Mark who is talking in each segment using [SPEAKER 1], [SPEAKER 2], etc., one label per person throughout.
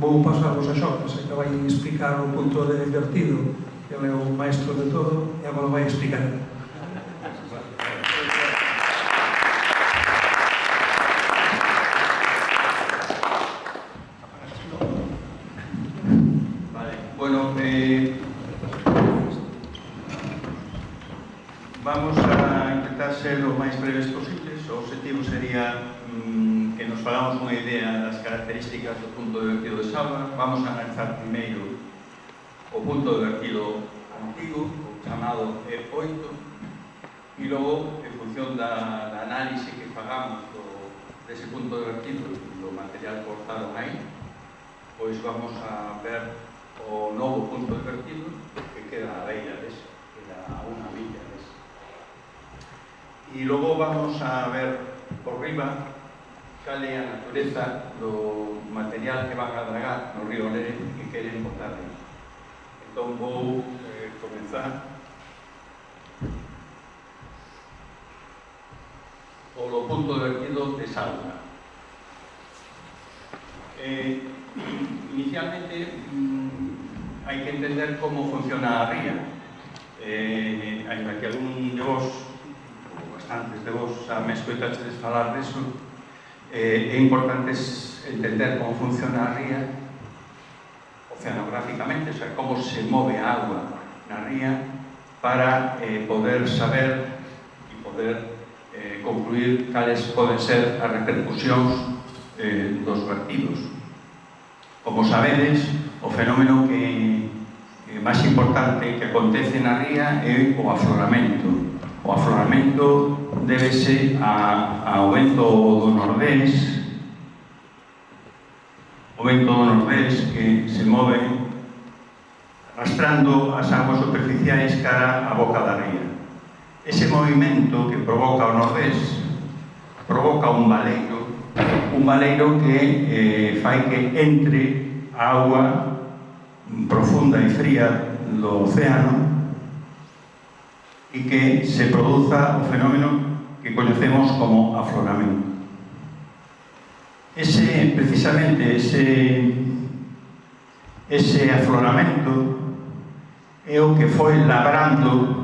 [SPEAKER 1] vou pasarvos a Xocas, que vai explicar o punto de vertido, que é o maestro de todo, e agora vai explicar.
[SPEAKER 2] Vale, bueno, vamos a intentar ser o máis breves posibles. O objetivo sería que nos falamos unha idea das características do punto de vertido de Salva. Vamos a analizar primeiro o punto de vertido antigo, o chamado E8, e logo, en función da análise que fagamos dese punto de vertido do material cortado aí, pois vamos a ver o novo punto de vertido que queda a beira dese, queda a unha milla dese. E logo vamos a ver por riba cal é a natureza do material que van a dragar no río Lere que queren botar aí. Entón vou comenzar polo punto de vertido de Salva. Inicialmente hai que entender como funciona a ría. Ainda que algún de vos, ou bastantes de vos, xa me escoitaxedes falar deso, é importante entender como funciona a ría oceanográficamente, o sea, como se move a auga na ría, para poder saber e poder concluir cales poden ser as repercusións dos vertidos. Como sabedes, o fenómeno que máis importante que acontece na ría é o afloramento. O afloramento débese ao vento do nordés, o vento do nordés que se move arrastrando as aguas superficiais cara á boca da ría. Ese movimento que provoca o nordés provoca un baleiro que fai que entre a auga profunda e fría do océano e que se produza o fenómeno que coñecemos como afloramento. Precisamente ese afloramento é o que foi labrando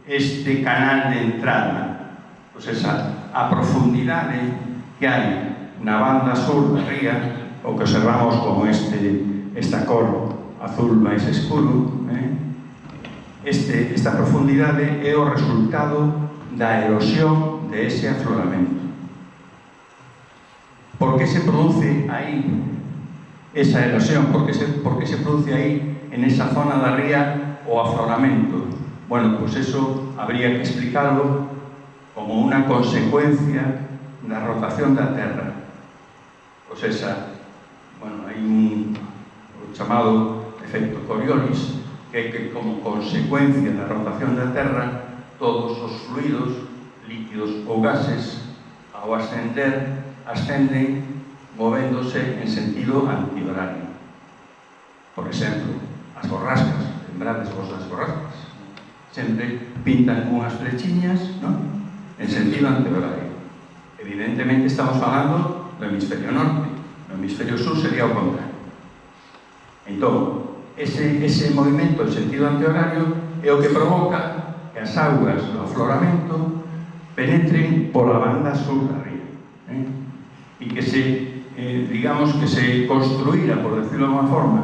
[SPEAKER 2] este canal de entrada, pois a profundidade que hai na banda sur da ría, o que observamos como esta cor azul máis escuro, esta profundidade é o resultado da erosión de ese afloramento. Por que se produce aí esa erosión? Por que se produce aí, en esa zona da ría, o afloramento? Bueno, pues eso habría que explicarlo como unha consecuencia da rotación da Terra. Pois hai o chamado efecto Coriolis, que como consecuencia da rotación da Terra, todos os fluidos, líquidos ou gases, ao ascender, ascenden movéndose en sentido antihorario. Por exemplo, as borrascas, lembrades vos das borrascas, sempre pintan unhas flechiñas, non? En sentido antihorario. Evidentemente estamos falando do hemisferio norte, no hemisferio sur sería o contrario. Entón, ese movimento en sentido antihorario é o que provoca que as augas do afloramento penetren pola banda sur da ría, e que digamos que se construíra, por decirlo de unha forma,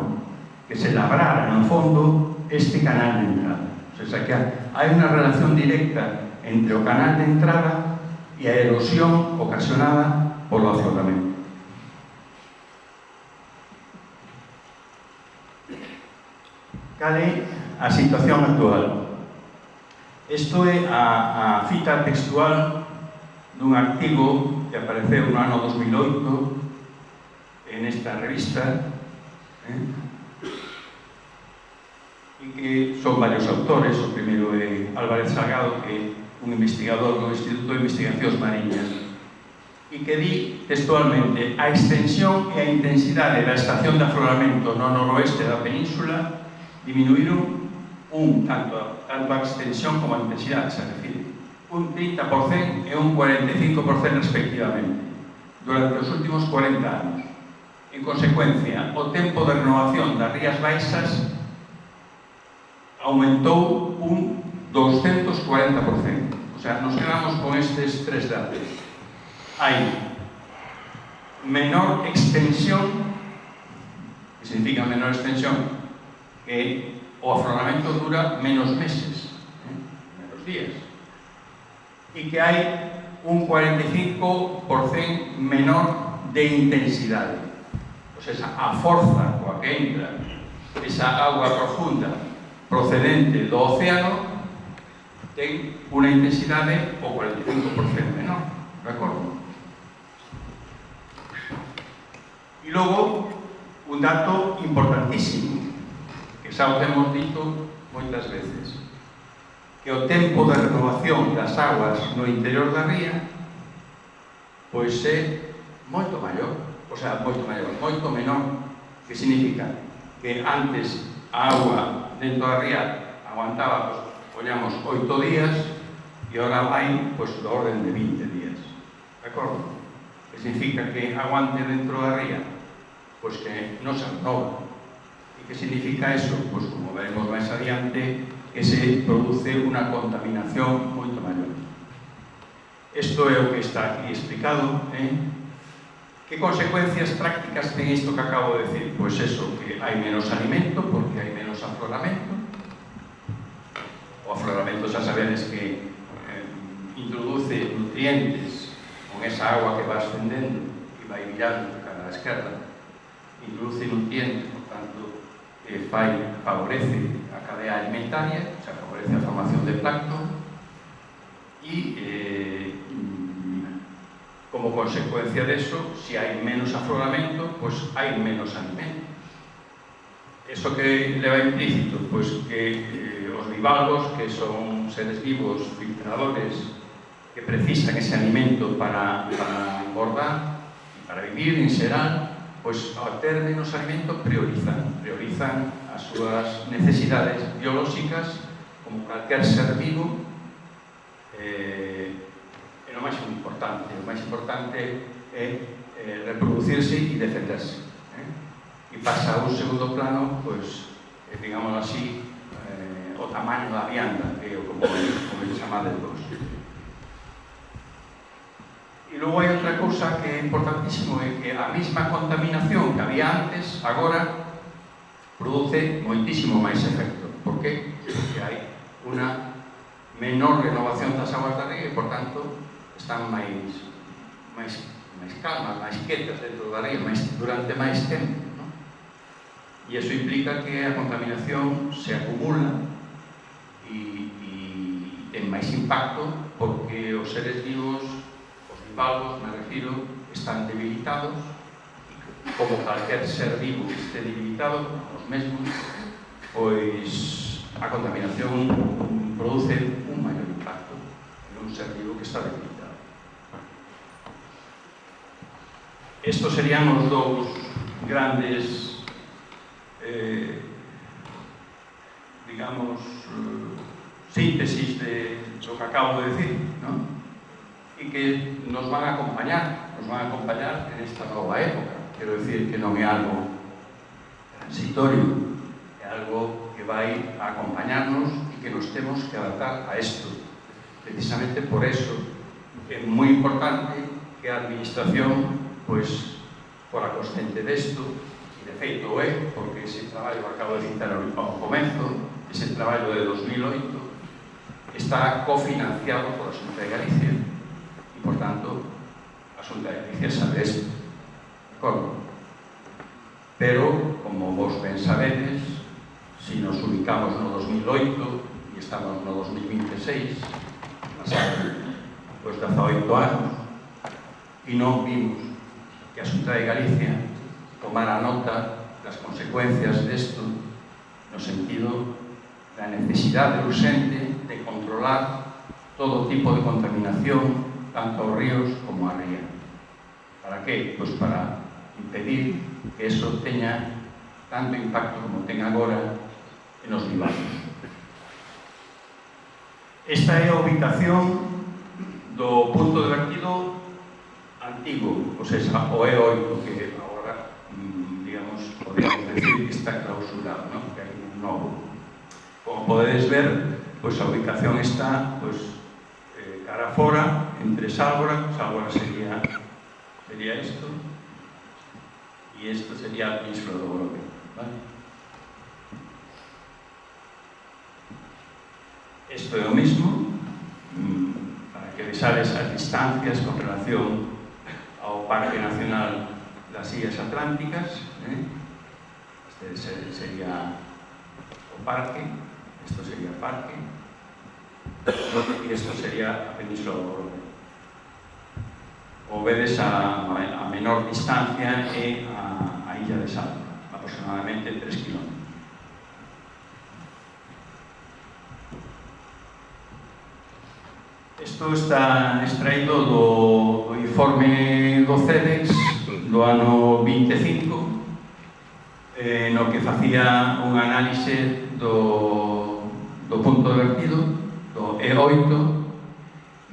[SPEAKER 2] que se labrara no fondo este canal de entrada. O sea, que hai unha relación directa entre o canal de entrada e a erosión ocasionada polo afloramento. Cal é a situación actual? Isto é a cita textual dun artigo que apareceu no ano 2008 en esta revista, e que son varios autores. O primeiro é Álvarez Salgado, que é un investigador do Instituto de Investigacións Mariñas, e que di textualmente: a extensión e a intensidade da estación de afloramento no noroeste da península diminuíron tanto a extensión como a intensidade, se refire, un 30% e un 45% respectivamente durante os últimos 40 anos. En consecuencia, o tempo de renovación das rías baixas aumentou un 240%. O sea, nos quedamos con estes tres datos. Hai menor extensión, que significa menor extensión, que o afloramento dura menos meses, menos días, e que hai un 45% menor de intensidade. O sea, a forza coa que entra esa agua profunda procedente do océano ten unha intensidade o 45% menor, de acordo? E logo, un dato importantísimo, que xa o temos dito moitas veces, que o tempo de renovación das aguas no interior da ría pois é moito maior, o sea, moito maior, moito menor, que significa que antes a agua dentro da ría aguantaba, poñamos, 8 días e agora vai, pois, do orden de 20 días, de acordo? Que significa que aguante dentro da ría, pois que non se renova. E que significa eso? Pois, como veremos máis adiante, que se produce unha contaminación moito maior. Isto é o que está aquí explicado, Que consecuencias prácticas ten isto que acabo de decir? Pois eso, que hai menos alimento, porque hai menos afloramento. O afloramento xa sabedes que introduce nutrientes con esa agua que va ascendendo e vai virando cara a esquerda. Introduce nutrientes, por tanto, favorece a cadea alimentaria, o sea, favorece a formación de plancton e como consecuencia de eso, si hai menos afloramento, pois hai menos alimento. Eso que leva implícito, pois que os bivalvos, que son seres vivos, filtradores, que precisan ese alimento para engordar e para vivir en xeral, pois ao ter menos alimento priorizan as súas necesidades biolóxicas como cualquier ser vivo. O máis importante é reproducirse e defenderse. E pasa a un segundo plano, pois, digamos así, o tamaño da vianda, que é como chamades vos. E logo hai outra cousa que é importantísimo, é que a mesma contaminación que había antes, agora, produce moitísimo máis efecto. Por qué? Porque hai unha menor renovación das aguas da ría e, por tanto, están máis calmas, máis quietas dentro da ría, durante máis tempo, non? E iso implica que a contaminación se acumula e ten máis impacto porque os seres vivos, os bivalvos, me refiro, están debilitados e como calquer ser vivo que este debilitado, os mesmos, pois a contaminación produce un maior impacto en un ser vivo que está debilitado. Estos serían os dous grandes, digamos, síntesis do que acabo de decir, ¿no? E que nos van a acompañar en esta nova época. Quero decir que non é algo transitorio, é algo que vai a acompañarnos e que nos temos que adaptar a isto. Precisamente por eso é moi importante que a Administración pois fora consciente desto, e de feito é, porque ese traballo que acabo de citar ao comenzo, ese traballo de 2008, está cofinanciado pola Xunta de Galicia, e, por tanto, a Xunta de Galicia sabe isto, de acordo? Pero, como vos ben sabedes, se nos ubicamos no 2008 e estamos no 2026, pasaron pois 18 anos, e non vimos que a Xunta de Galicia tomara nota das consecuencias desto no sentido da necesidade urxente de controlar todo tipo de contaminación tanto aos ríos como á ría. Para qué? Pois para impedir que eso teña tanto impacto como ten agora en os bivalvos. Esta é a ubicación do punto de vertido antigo, o sea, o E8, que agora podríamos decir que está clausurado, ¿no? Que hai un novo. Como podedes ver, pois a ubicación está cara fora, entre Sálvora sería isto, e isto sería a Península do Grove, vale? Isto é o mismo, para que vexades as distancias con relación ao Parque Nacional das Illas Atlánticas. Este sería o parque, isto sería o parque, e isto sería a Península do Grove. Como vedes, a menor distancia é a Illa de Sálvora, aproximadamente 3 km. Isto está extraído do informe do CEDEX do ano 25, no que facía un análise do punto de vertido, do E8,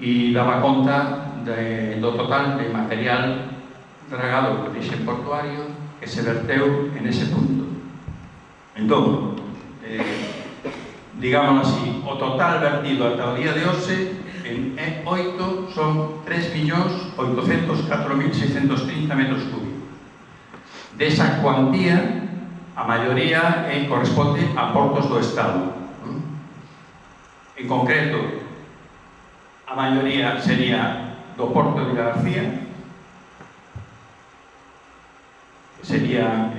[SPEAKER 2] e daba conta do total de material dragado de origen portuario que se verteu en ese punto. Entón, digámoslo así, o total vertido ata o día de hoxe en E8 son 3.804.630 metros cúbicos. Desa cuantía, a maioría corresponde a portos do Estado. En concreto, a maioría sería do Porto de Vilagarcía, que sería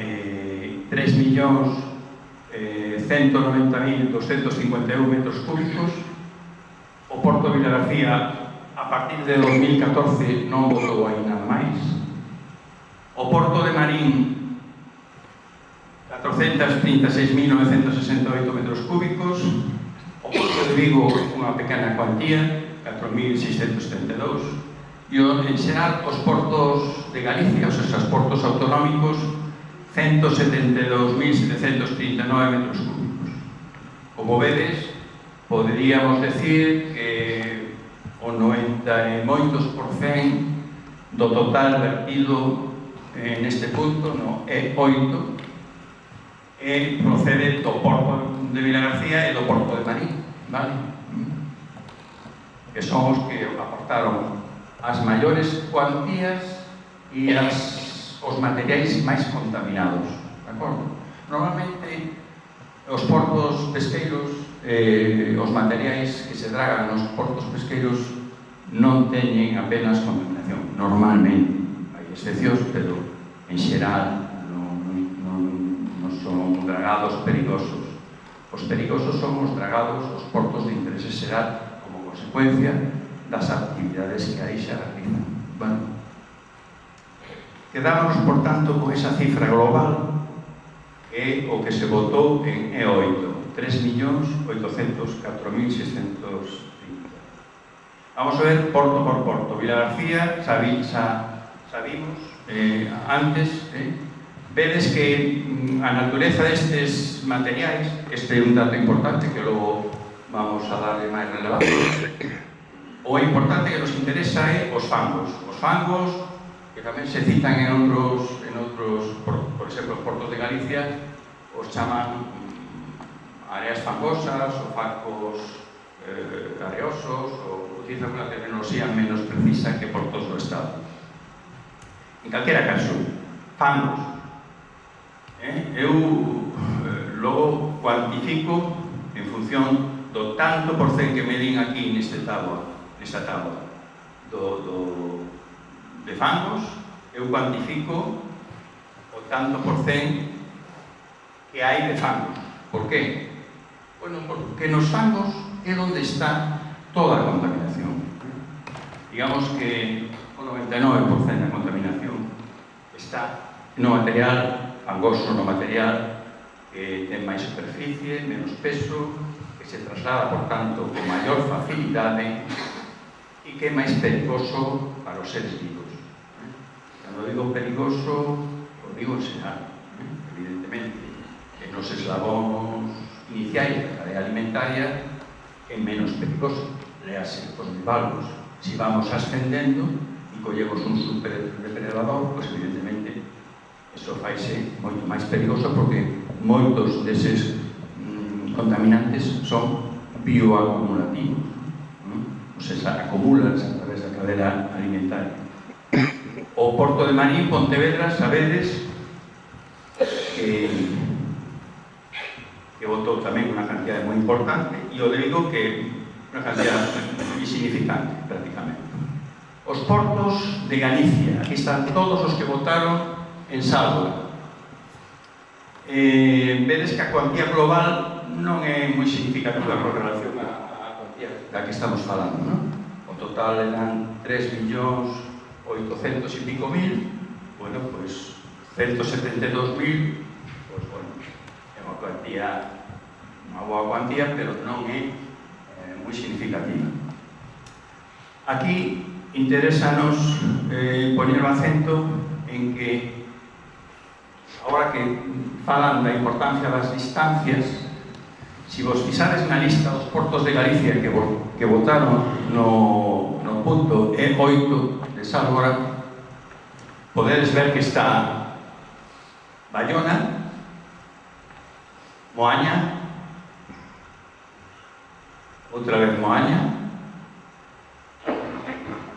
[SPEAKER 2] 3.190.251 metros cúbicos. O Porto de Vilagarcía, a partir de 2014, non botou aí nada máis. O Porto de Marín, 436.968 metros cúbicos. O Porto de Vigo, unha pequena cuantía, 4.632. E en xeral, os portos de Galicia, os portos autonómicos, 172.739 metros cúbicos. Como vedes, poderíamos decir que o 90 e moitos % do total vertido neste punto, no E8, procede do Porto de Vilagarcía e do Porto de Marín, vale? Que son os que aportaron as maiores cuantías e os materiais máis contaminados, de acordo? Normalmente, os portos pesqueiros, os materiais que se dragan nos portos pesqueiros non teñen apenas contaminación, normalmente. Hai excepcións, pero en xeral non son dragados perigosos. Os perigosos son os dragados aos portos de interese xeral como consecuencia das actividades que aí se realizan. Bueno, quedámonos, por tanto, con esa cifra global que é o que se votou en E8, 3.804.630. Vamos a ver porto por porto. Vilagarcía, sabimos antes, vedes que a natureza destes materiais, este é un dato importante que logo vamos a darle máis relevancia. O importante que nos interesa é os fangos. Os fangos, que tamén se citan en outros, por exemplo, os portos de Galicia, os chaman áreas fangosas ou fangos areosos, ou utilizan unha terminoloxía menos precisa que portos do Estado. En calquera caso, fangos. Eu logo cuantifico en función do tanto por cen que medín aquí nesta táboa de fangos, eu cuantifico o tanto por cen que hai de fangos. Por qué? Bueno, porque nos fangos é onde está toda a contaminación. Digamos que o 99% da contaminación está no material fangoso, no material que ten máis superficie, menos peso, que se traslada, por tanto, con maior facilidade e que é máis perigoso para os seres vivos. Cando digo perigoso, o digo en xeral, evidentemente, que nos eslabóns iniciais da cadea alimentaria é menos perigoso. Léase os bivalvos. Si vamos ascendendo e collemos un superdepredador, pues evidentemente es iso faise moito máis perigoso porque moitos deses contaminantes son bioacumulativos, ou seja, acumulanse a través da cadena alimentaria. O Porto de Marín, Pontevedra, sabedes que botou tamén unha cantidad moi importante, e o de Vigo que unha cantidad insignificante, prácticamente. Os portos de Galicia, aquí están todos os que votaron en Sálvora. Vedes que a cuantía global non é moi significativa con relación á cuantía da que estamos falando, non? O total eran 3.800.000 e pico mil, bueno, pois 172.000, pois, bueno, é unha cuantía, unha boa cuantía, pero non é moi significativa. Aquí interésanos poñer o acento en que, agora que falan da importancia das distancias, se vos fixades na lista dos portos de Galicia que votaron no punto E8 de Sálvora, podedes ver que está Bayona, Moaña, outra vez Moaña,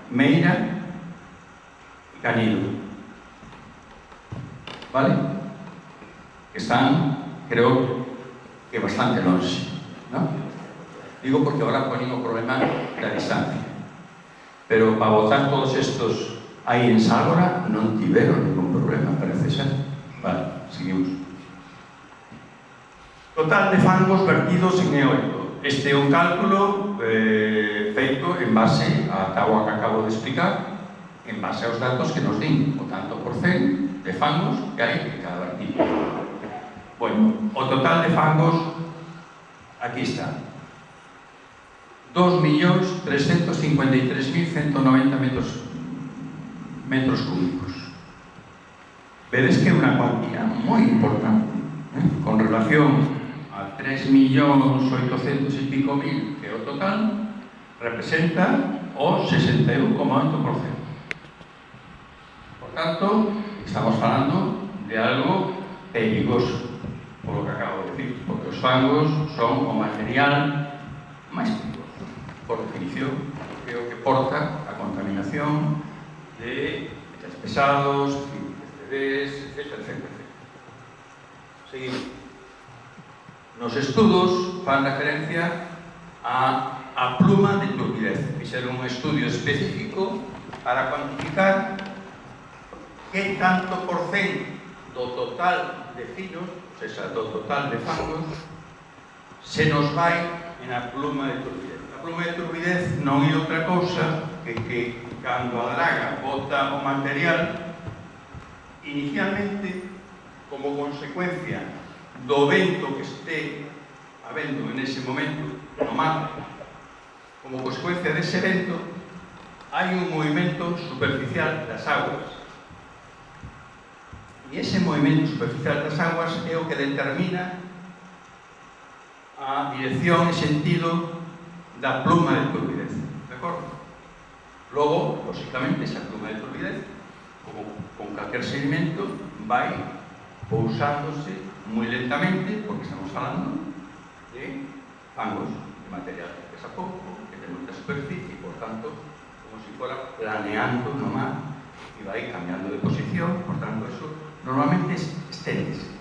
[SPEAKER 2] Meira e Canido. Vale? Que están, creo que bastante longe, non? Digo porque ahora ponen o problema da distancia. Pero para votar todos estos aí en Sálvora non tiveron ningún problema, parece ser. Vale, seguimos. Total de fangos vertidos en E8. Este é un cálculo feito en base á táboa que acabo de explicar, en base aos datos que nos din, o tanto por cen de fangos que hai en cada vertido. Bueno, o total de fangos, aquí está. 2.353.190 metros cúbicos. Vedes que é unha cuantía moi importante, con relación a 3.800.000 e pico mil, que é o total, representa o 61,8%. Por tanto, estamos falando de algo perigoso, por lo que acabo de decir, porque os fangos son o material máis perigoso, por definición, porque é o que porta a contaminación de metales pesados, PCBs, etc. Seguimos. Nos estudos fan referencia a pluma de turbidez. Fixeron un estudio específico para cuantificar que tanto por cen do total de finos, ou seja, do total de fangos, se nos vai na pluma de turbidez. A pluma de turbidez non é outra cousa que cando a draga bota o material, inicialmente, como consecuencia do vento que este habendo en ese momento no mar, como consecuencia dese vento, hai un movimento superficial das aguas. E ese movimento superficial das aguas é o que determina a dirección e sentido da pluma de turbidez. De acordo? Logo, lógicamente, esa pluma de turbidez, como con calquer sedimento, vai pousándose moi lentamente, porque estamos falando de fangos, de material que pesa pouco, que ten moita superficie, e, por tanto, como se fora planeando no mar, e vai cambiando de posición, por tanto, eso normalmente esténdese,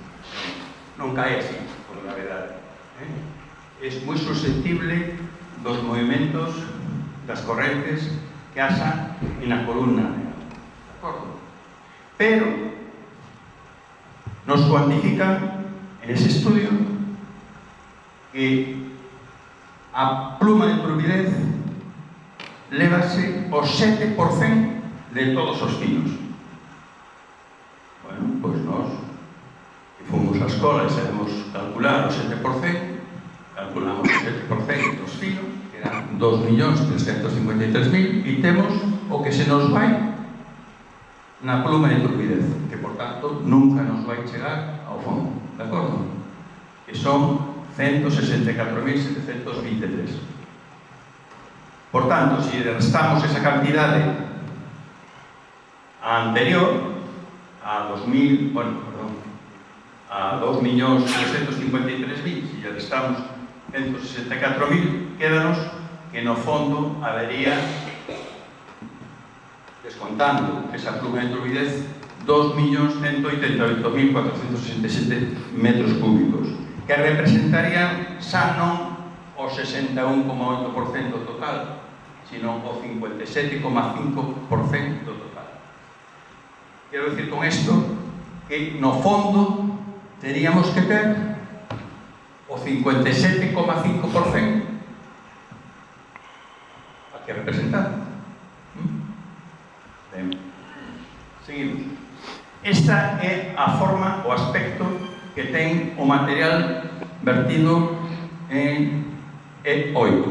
[SPEAKER 2] non cae así, por gravedade. É moi susceptible dos movimentos das correntes que asan na columna, de acordo? Pero nos cuantifican en ese estudio que a pluma de turbidez lévase o 7% de todos os finos. Bueno, pois nós que fomos á escola e sabemos calcular o 7%, calculamos o 7% dos finos, que eran 2.353.000, e temos o que se nos vai na pluma de turbidez, que, por tanto, nunca nos vai chegar ao fondo, de acordo? Que son 164.723. Por tanto, se restamos esa cantidade a anterior, a 2.353.000, si ya estamos 164.000, quédanos que no fondo habería, descontando esa pluma de turbidez, 2.188.467 metros cúbicos, que representarían xa non o 61,8% total, sino o 57,5% total. Quero decir con isto que no fondo teríamos que ter o 57,5% a que representar. Ben, seguimos. Esta é a forma, o aspecto que ten o material vertido en E8.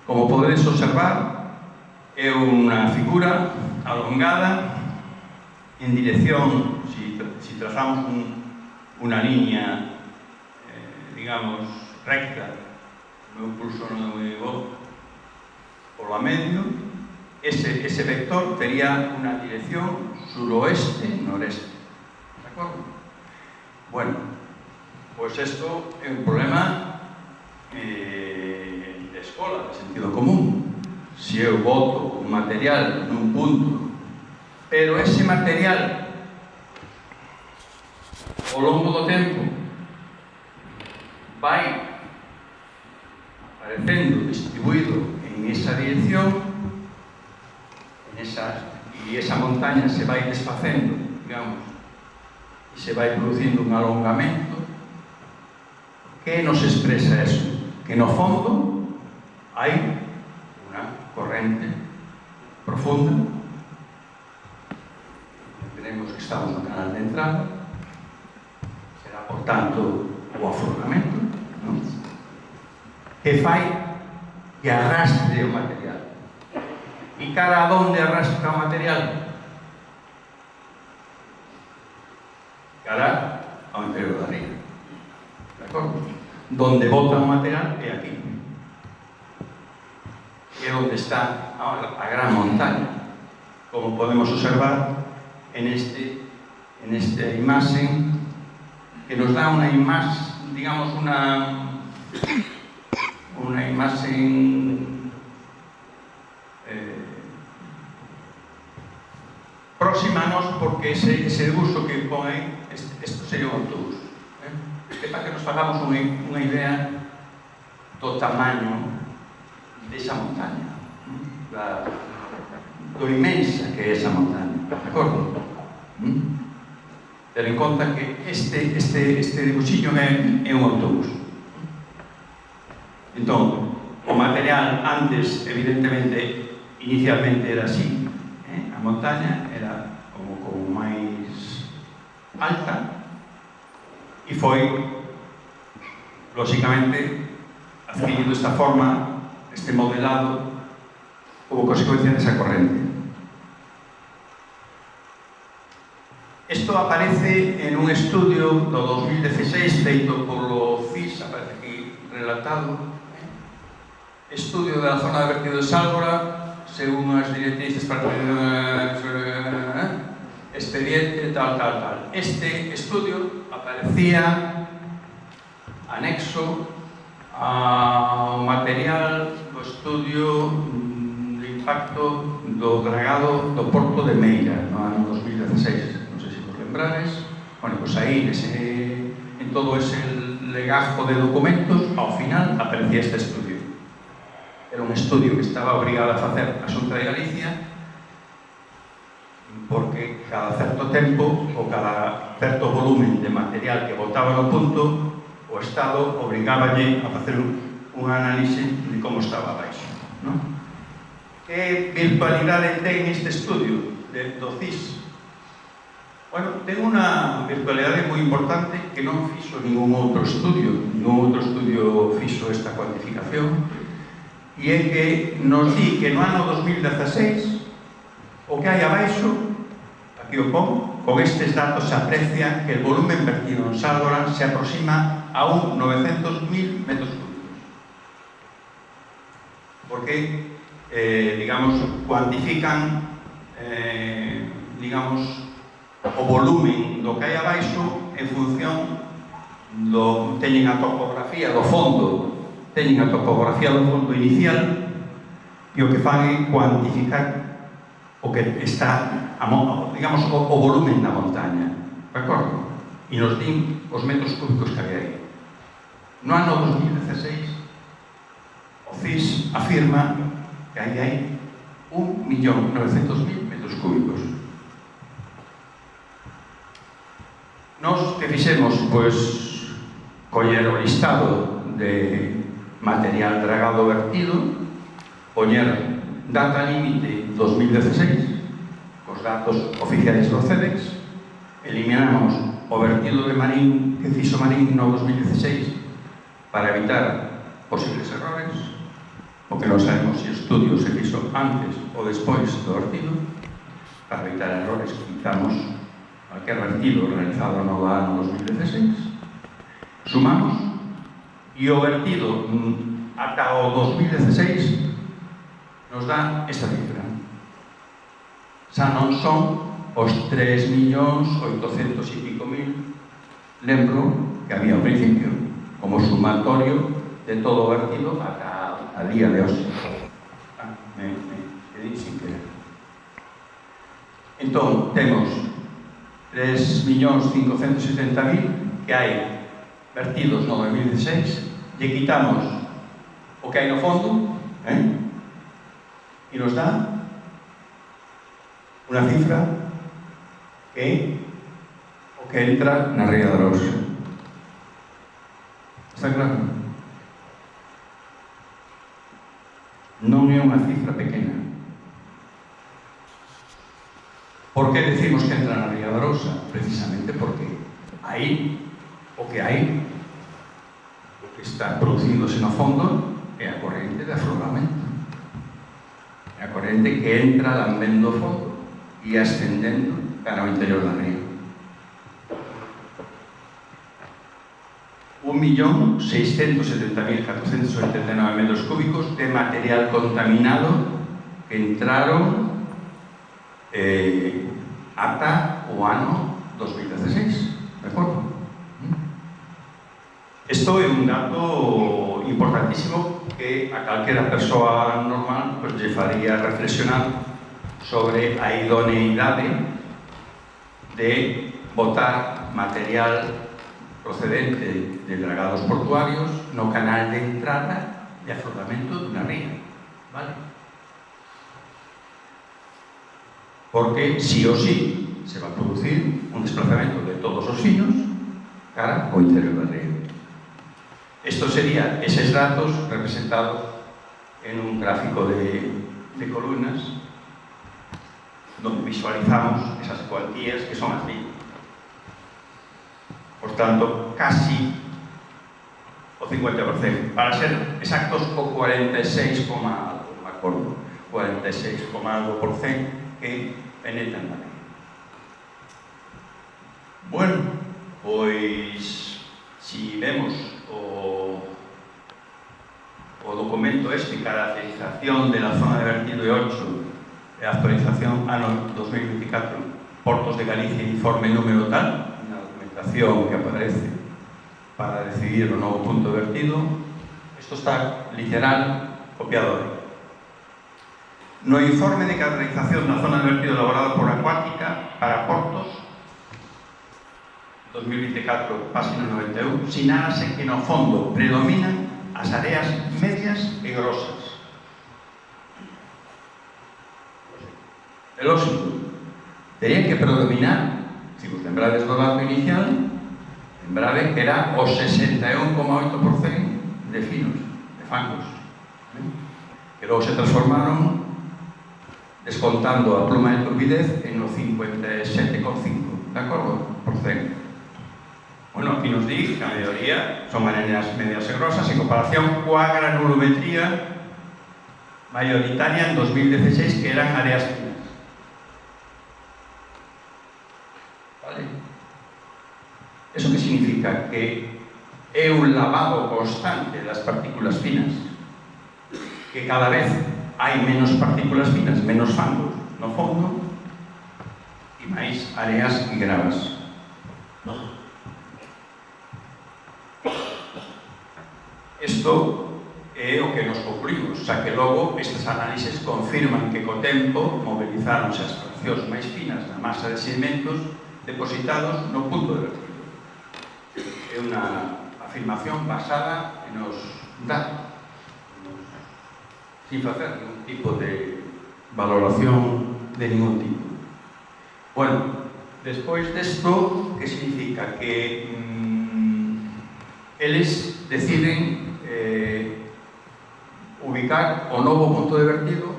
[SPEAKER 2] Como podedes observar, é unha figura alongada en dirección, si trazamos unha línea, digamos, recta, o meu pulso non é bo, polo a medio, ese vector tería unha dirección suroeste-noreste. De acordo? Bueno, pois isto é un problema de escola, de sentido común. Se eu boto un material nun punto, pero ese material ao longo do tempo vai aparecendo distribuído en esa dirección, e esa montaña se vai desfacendo, digamos, e se vai producindo un alongamento. Que nos expresa eso? Que no fondo hai unha corrente profunda, tenemos que estamos no canal de entrada, será por tanto o afloramento, ¿no?, que fai que arrastre o material. E cara a donde arrastra o material? Cara ao interior da ría. De acordo? Donde bota o material é aquí. É onde está a gran montaña. Como podemos observar en esta imaxe, que nos dá unha imaxe, digamos, unha imaxe próxima a nos, porque ese uso que pon aí, isto sería un autobús. É para que nos fagamos unha idea do tamaño desa montaña, do inmensa que é esa montaña, de acordo? Ter en conta que este dibuixillo é un autobús. Entón, o material antes, evidentemente, inicialmente era así, a montaña era como máis alta e foi, lóxicamente, adquirindo esta forma, este modelado, como consecuencia desa corrente. Isto aparece en un estudio do 2016 feito polo CIS, aparece aquí relatado, estudio da zona de vertido de Sálvora, según as directrices para expediente, tal. Este estudio aparecía anexo ao material do estudio de impacto do dragado do Porto de Meira no ano 2016, non sei se vos lembrades. Bueno, pois aí, en todo ese legajo de documentos, ao final aparecía este estudio. Era un estudio que estaba obrigado a facer a Xunta de Galicia, porque cada certo tempo ou cada certo volumen de material que botaba no punto, o Estado obrigáballe a facer un análise de como estaba abaixo, non? Que virtualidade ten este estudio do CIS? Bueno, ten unha virtualidade moi importante que non fixo ningún outro estudio fixo esta cuantificación, e é que nos di que no ano 2016 o que hai abaixo, aquí o pon, con estes datos se aprecia que el volumen vertido en Sálvora se aproxima a un 900.000 metros cúbicos. Porque, digamos, cuantifican, digamos, o volumen do que hai abaixo en función do... teñen a topografía do fondo, inicial, e o que fan é cuantificar o que está, digamos, o volumen da montaña, de acordo? E nos din os metros cúbicos que había aí. No ano 2016, o CIS afirma que hai 1.900.000 metros cúbicos. Nos que fixemos, pois, coller o listado de material dragado vertido, poñer data límite 2016, cos datos oficiais do CEDEX, eliminamos o vertido de Marín que fixo Marín no 2016 para evitar posibles errores, o que non sabemos se o estudio se fixo antes ou despois do vertido. Para evitar errores, quitamos cualquier vertido realizado no ano 2016, sumamos, e o vertido ata o 2016 nos dá esta cifra. Xa non son os 3.800.000 e pico mil, lembro que había ao principio, como sumatorio de todo o vertido ata a día de hoxe. Me quedei sin querer. Entón, temos 3.570.000 que hai vertidos no 2016, lle quitamos o que hai no fondo, e nos dá unha cifra que é o que entra na Ría de Arousa. Está claro? Non é unha cifra pequena. Por que decimos que entra na Ría de Arousa? Precisamente porque aí o que hai, o que está producíndose no fondo, é a corrente de afloramento. É a corrente que entra lambendo o fondo e ascendendo cara ao interior da ría. 1.670.489 metros cúbicos de material contaminado que entraron ata o ano 2016, de acordo? Isto é un dato importantísimo que a calquera persoa normal pues, lle faría reflexionar sobre a idoneidade de botar material procedente de dragados portuarios no canal de entrada de afloramento dunha ría, vale? Porque, sí ou sí, se va a producir un desplazamento de todos os finos cara ao interior da ría. Estos serían eses datos representados en un gráfico de columnas donde visualizamos esas cuantías que son así. Por tanto, casi o 50%. Para ser exactos, o 46, algo, me acordo, 46, algo por cent que penetran na ría. Bueno, pois, si vemos o documento este, caracterización de la zona de vertido de 8, actualización ano 2024, Portos de Galicia, informe número tal, una documentación que aparece para decidir o novo punto de vertido. Isto está literal copiado aí. No informe de caracterización da zona de vertido elaborado por Acuática para Portos 2024, página 91, sinálase que no fondo predominan as areas medias e grosas. É lógico, terían que predominar, se vos lembrades do dato inicial, lembrade que era o 61,8% de finos, de fangos, que logo se transformaron, descontando a pluma de turbidez, en o 57,5%, de acordo? Por cento. Bueno, aquí nos di que a maioría son areas medias e grosas en comparación coa granulometría mayoritaria en 2016 que eran áreas finas. Vale? Eso que significa? Que é un lavado constante das partículas finas, que cada vez hai menos partículas finas, menos fangos no fondo, e máis áreas e gravas. Isto é o que nos concluímos, xa que logo estes análises confirman que co tempo movilizáronse as fraccións máis finas da masa de sedimentos depositados no punto de vertido. É unha afirmación basada en os datos, sin facer ningún tipo de valoración de ningún tipo. Bueno, despois desto, que significa? Que eles deciden ubicar o novo punto de vertido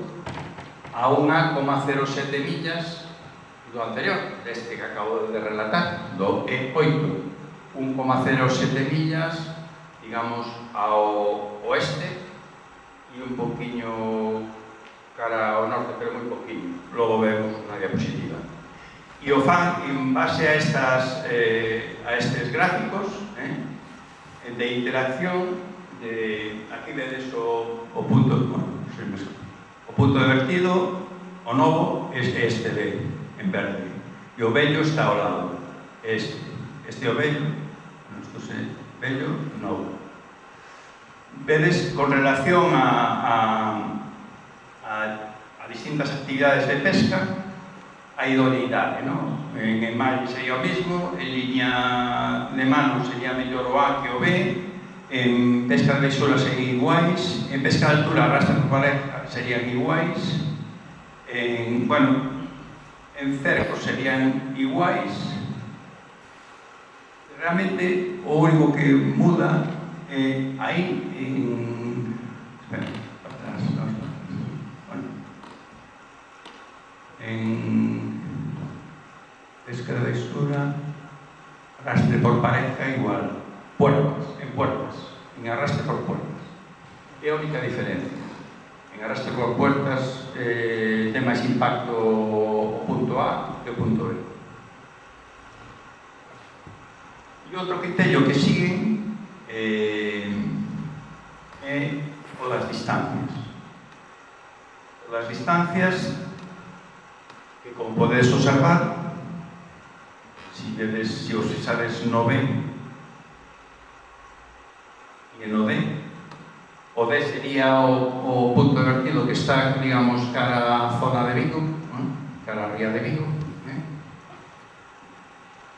[SPEAKER 2] a 1,07 millas do anterior, deste que acabo de relatar, do E8. 1,07 millas, digamos, ao oeste e un poquinho cara ao norte, pero moi poquinho. Logo vemos na diapositiva. E o fan en base a estes gráficos de interacción. Aquí vedes o punto de vertido, o novo, este de en verde, e o vello está ao lado. Este é o vello, isto é vello, novo. Vedes, con relación a distintas actividades de pesca, a idoneidade, non? En mar sería o mismo, en liña de mano sería mellor o A que o B, en pesca de beisola serían iguais, en pesca de altura, arrastre por pareja, serían iguais, en cercos serían iguais. Realmente, o único que muda aí en pesca de beisola, arrastre por pareja igual, en arrastre por puertas. É a única diferencia. En arrastre por puertas ten máis impacto o punto A que o punto B. E outro criterio que siguen é o das distancias. O das distancias que, como podedes observar, se os fixades no B e no D, o D sería o punto de vertido que está, digamos, cara a zona de Vigo, cara a ría de Vigo,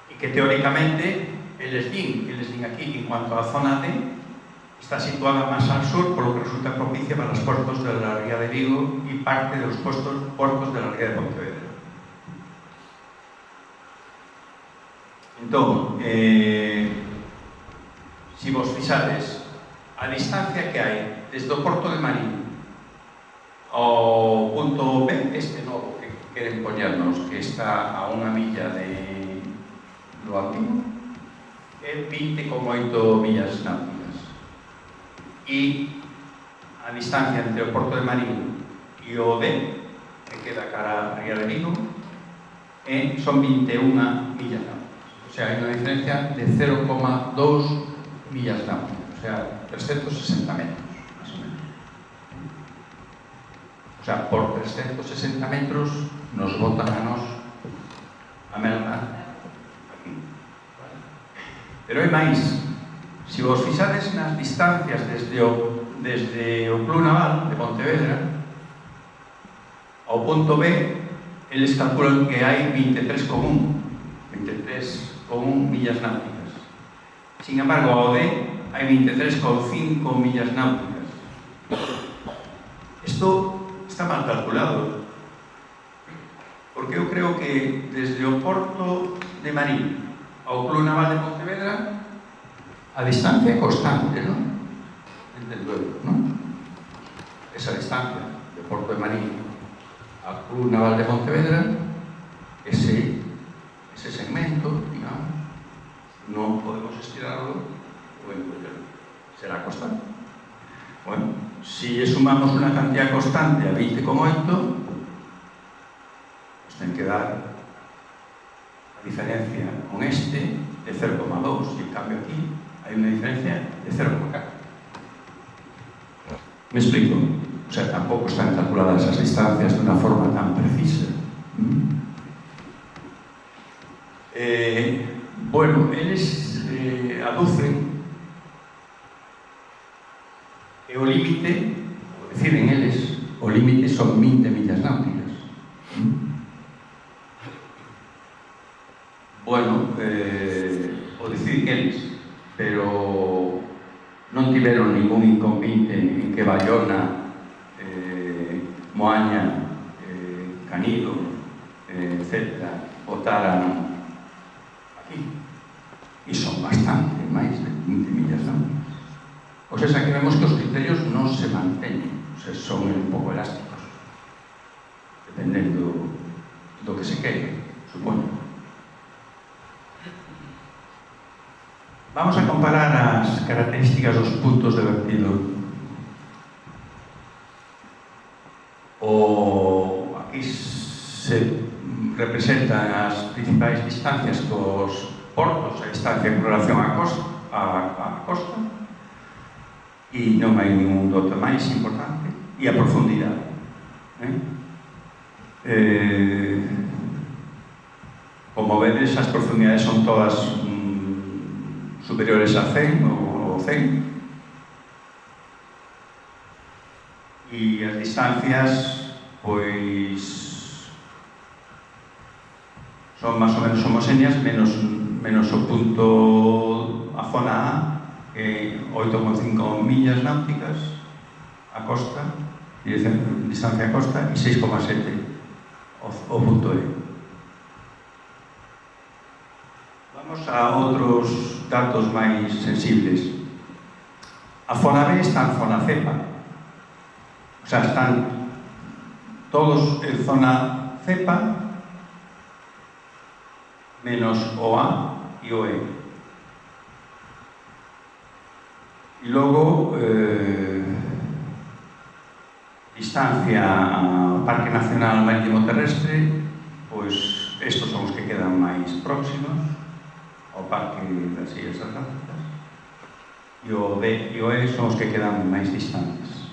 [SPEAKER 2] e que teóricamente eles din aquí que en cuanto a zona D está situada máis al sur, polo que resulta propicia para os portos de la ría de Vigo e parte dos portos de la ría de Pontevedra. Entón, se vos fixades a distancia que hai desde o porto de Marín ao punto B, este novo que queren poñernos, que está a 1 milla do antigo, é 20,8 millas náuticas. E a distancia entre o porto de Marín e o D, que queda cara a ría de Vigo, son 21 millas náuticas. O sea, hai unha diferencia de 0,2 millas náuticas, o sea, 360 metros, máis ou menos. O sea, por 360 metros nos botan a nos a merda aquí. Pero hai máis. Se vos fixades nas distancias desde o Club Naval de Pontevedra ao punto B, eles calculan que hai 23,1 millas náuticas. Sin embargo, ao D hai 23,5 millas náuticas. Isto está mal calculado, porque eu creo que desde o porto de Marín ao Club Naval de Pontevedra a distancia é constante, non? Entendo, non? Esa distancia do porto de Marín ao Club Naval de Pontevedra, ese segmento, digamos, non podemos estirarlo, será constante. Bueno, si sumamos unha cantidad constante a 20,8, pues ten que dar a diferencia con este de 0,2, e en cambio aquí hai unha diferencia de 0,4. Me explico? O sea, tampouco están calculadas as distancias de unha forma tan precisa. Bueno, eles aducen que o límite, deciden eles, o límite son 20 millas náuticas. Bueno, o deciden eles, pero non tiveron ningún inconveniente en que Bayona, Moaña, Canido, etc., votaran aquí. E son bastante máis de 20 millas náuticas. O sea, aquí vemos que os criterios non se manteñen, o sea, son un pouco elásticos, dependendo do que se quere, supoño. Vamos a comparar as características dos puntos de vertido. Aquí se representan as principais distancias cos portos, a distancia en relación á costa, e non hai ningún dato máis importante, e a profundidade. Como vedes, as profundidades son todas superiores a 100 ou 100, e as distancias pois son máis ou menos homogéneas, menos o punto, a zona A, que 8,5 millas náuticas a costa, distancia a costa, e 6,7 o punto E. Vamos a outros datos máis sensibles. A zona B está en zona cepa, o sea, están todos en zona cepa, menos o A e o E. E logo, distancia ao Parque Nacional Marítimo Terrestre, pois estos son os que quedan máis próximos ao Parque das Illas Atlánticas, e o D e o E son os que quedan máis distantes.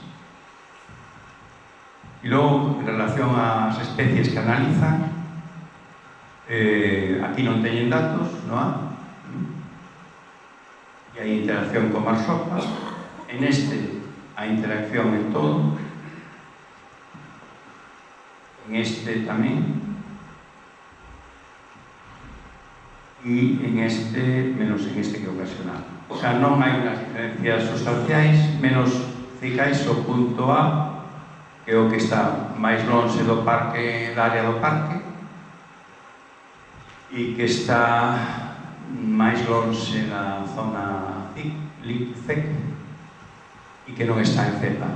[SPEAKER 2] E logo, en relación ás especies que analizan, aquí non teñen datos, non há, e hai interacción con Marsopa. En este, hai interacción en todo, en este tamén, e en este, menos en este que é ocasional. O sea, non hai unhas diferencias sustanciais, menos cicais o punto A, que é o que está máis lonxe do parque, da área do parque, e que está máis lonxe na zona CEC, e que non está en cepa.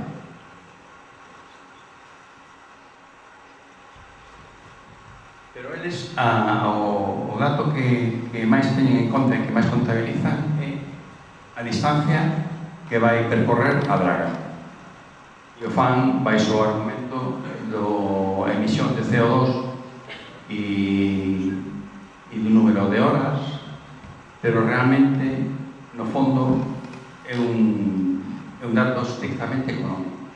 [SPEAKER 2] Pero eles, o dato que máis teñen en conta e que máis contabilizan é a distancia que vai percorrer a draga. E o fan baixo o argumento da emisión de CO2 e do número de horas, pero realmente, no fondo, é un dato estrictamente económico.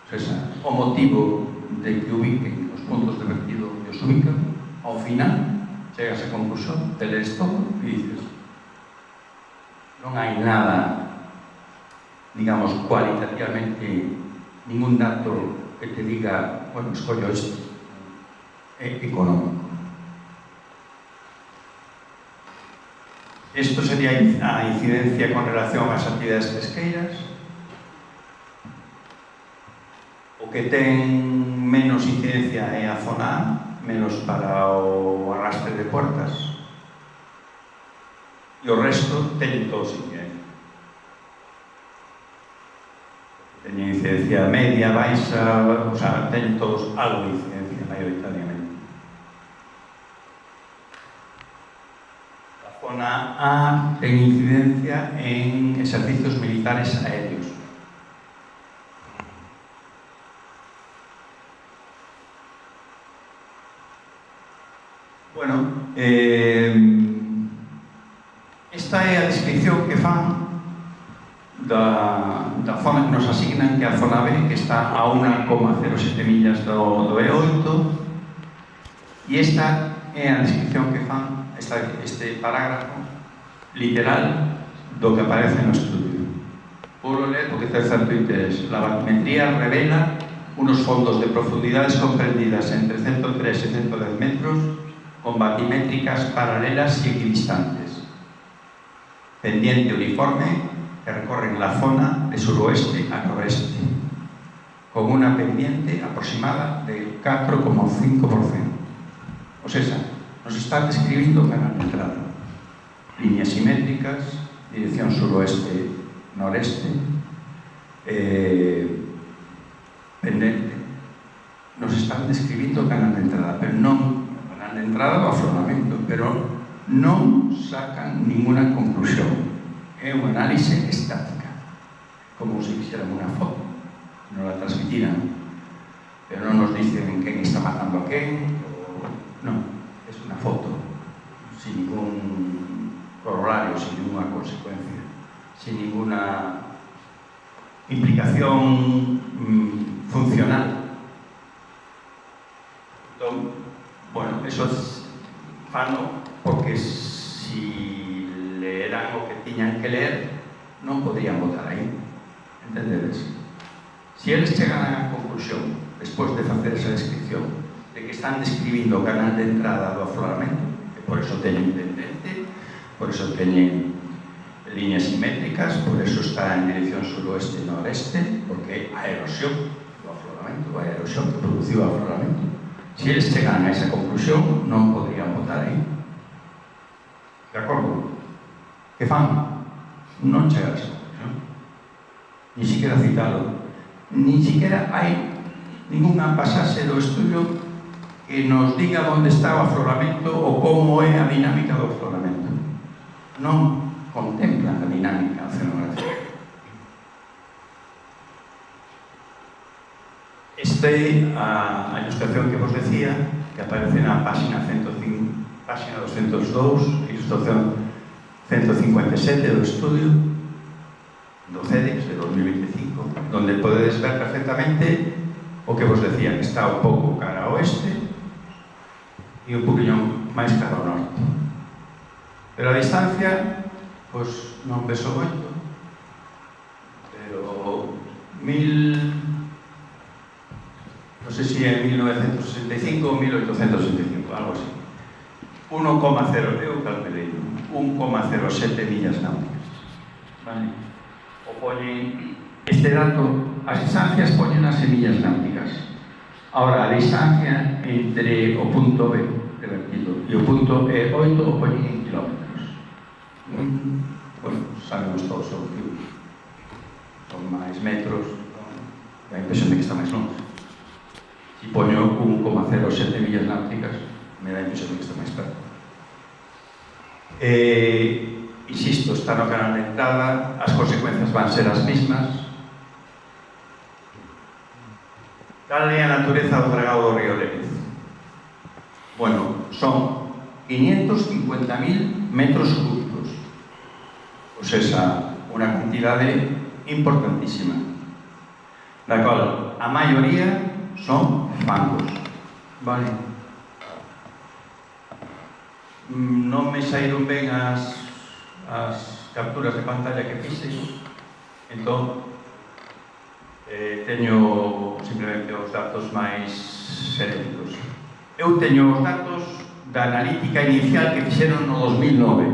[SPEAKER 2] O sea, o motivo de que ubiquen os puntos de vertido que os ubican, ao final, chegas a conclusión, te lees todo e dices, non hai nada, digamos, cualitativamente, ningún dato que te diga, bueno, escollo isto, é económico. Isto sería a incidencia con relación ás actividades pesqueiras. O que ten menos incidencia é a zona A, menos para o arrastre de puertas, e o resto teñen todos incidencia. Teñen incidencia media, baixa, o sea, teñen todos algo de incidencia maioritariamente. A zona A ten incidencia en exercicios militares aéreos. Bueno, esta é a descripción que fan da zona que nos asignan, que é a zona B, que está a 1,07 millas do E8, e esta é a descripción que fan este parágrafo literal do que aparece no estudio. Vou ler porque ten certo interés. La batimetría revela unos fondos de profundidades comprendidas entre 103 y 110 metros con batimétricas paralelas y equidistantes. Pendiente uniforme que recorren la zona de suroeste a noreste, con una pendiente aproximada del 4,5%. O sea, nos está describiendo canal de entrada. Líneas simétricas, dirección suroeste-noreste, pendente. Nos están describindo canal de entrada, pero non canal de entrada do afloramento, pero non sacan ninguna conclusión. É unha análise estática, como se fixeran unha foto, non la transmitiran, pero non nos dicen quen está matando a quen, non, é unha foto, sin ningún corolario, sin ninguna consecuencia, sin ninguna implicación funcional. Entón, bueno, eso fano porque si leeran o que tiñan que ler, non podrían votar aí. Entendedes? Si eles chegaran á conclusión, despois de facer esa descripción, de que están describindo o canal de entrada do afloramento, que por eso teñen pendente, por eso teñen líneas simétricas, por eso está en dirección suroeste e noreste, porque a erosión do afloramento, a erosión que produciu o afloramento. Si eles chegan a esa conclusión, non podrían votar aí. De acordo? Que fan? Non chegar a esa conclusión. Ni siquiera citalo. Ni siquiera hai ninguna pasaxe do estudio que nos diga onde está o afloramento ou como é a dinámica do afloramento. Non contemplan a dinámica oceanográfica. Esta é a ilustración que vos decía, que aparece na página 105, página 202, ilustración 157 do estudio do CEDEX de 2025, donde podedes ver perfectamente o que vos decía, que está un pouco cara ao oeste e un poquinho máis cara ao norte. Pero a distancia, pois non peso moito, pero non sei se é 1965 ou 1865, algo así. 1,0, eu calculei, 1,07 millas náuticas. Vale? O poñen este dato, as distancias poñen as millas náuticas. Ahora, a distancia entre o punto B de vertido e o punto E8 o poñen en kilómetros. Bueno, sabemos todos o motivo. Son máis metros, dá a impresión de que está máis longe. Se poño 1,07 millas náuticas, me dá a impresión de que está máis perto. Insisto, está no canal de entrada, as consecuencias van ser as mismas. Cal é a natureza do dragado do río Lérez? Bueno, son 550.000 metros cúbicos. O sea, unha cantidade importantísima, da cual a maioría son fangos. Vale? Non me saíron ben as capturas de pantalla que fixe, entón teño simplemente os datos máis xenéticos. Eu teño os datos da analítica inicial que fixeron no 2009,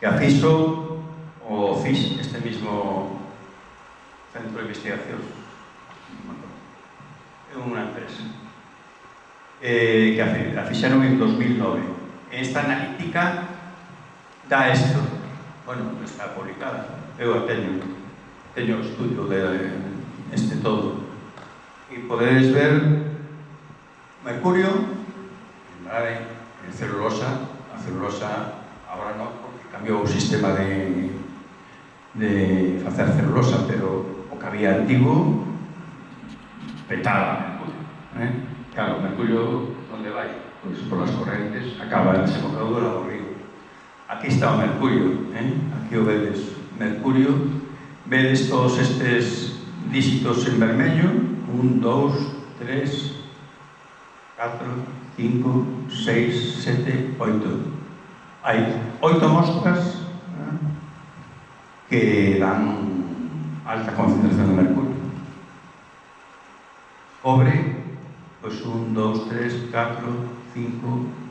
[SPEAKER 2] que a fixo o FIS, este mismo centro de investigación, é unha empresa, que a fixeron en 2009. Esta analítica dá isto. Bueno, está publicada. Eu teño o estudio de este todo. E podedes ver mercurio, en celulosa. A celulosa agora non, porque cambiou o sistema de facer celulosa, pero o que había antigo petaba mercurio. Claro, o mercurio onde vai? Pois por as correntes acaba en desembocadura do río. Aquí está o mercurio, aquí o vedes mercurio, vedes todos estes dígitos en vermello, 1, 2, 3, 4, 5, 6, 7, 8. Hai 8 mostras que dan alta concentración de mercurio. Cobre, pois 1, 2, 3, 4, 5,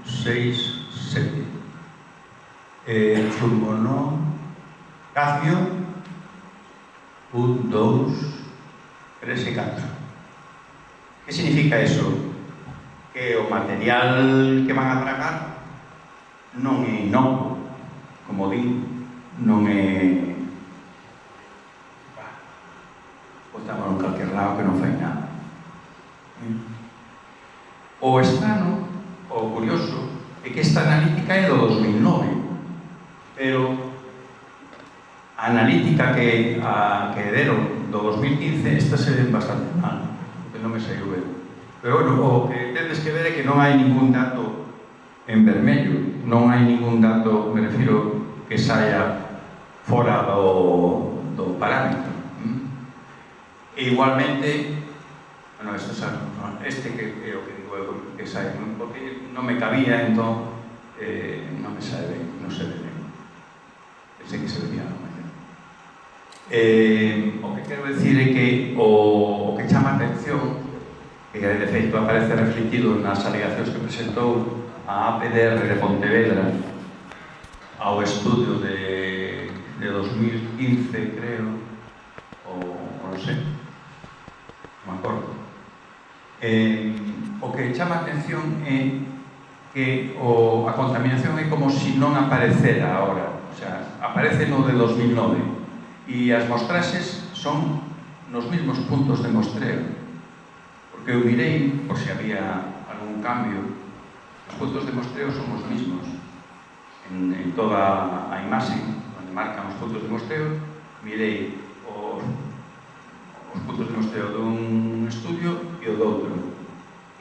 [SPEAKER 2] 6, 7. Chumbo non. Cadmio, 1, 2, 3 e 4. Que significa eso? Que o material que van a tragar non é inocuo, como din, non é botámoslo en calquer lado que non fai nada. O estrano, o curioso, é que esta analítica é do 2009, pero a analítica que deron do 2015, esta se ven bastante mal, porque non me saiu ben. Pero, bueno, o que tedes que ver é que non hai ningún dato en vermello, non hai ningún dato, me refiro, que saia fora do parámetro. E igualmente, bueno, este que é o que digo eu, que sai, porque non me cabía, entón, non me sabe ben, non se ve ben. Pensei que se veía algo mellor. O que quero decir é que o que chama a atención, que de feito aparece refletido nas alegacións que presentou a APDR de Pontevedra ao estudio de 2015, creo, ou non sei, non me acordo. O que chama a atención é que a contaminación é como se non aparecera agora, o sea, aparece no de 2009 e as mostraxes son nos mesmos puntos de mostreo, porque eu mirei por se había algún cambio. Os puntos de mostreo son os mesmos en toda a imaxe, onde marcan os puntos de mostreo. Mirei os puntos de mostreo dun estudio e o do outro.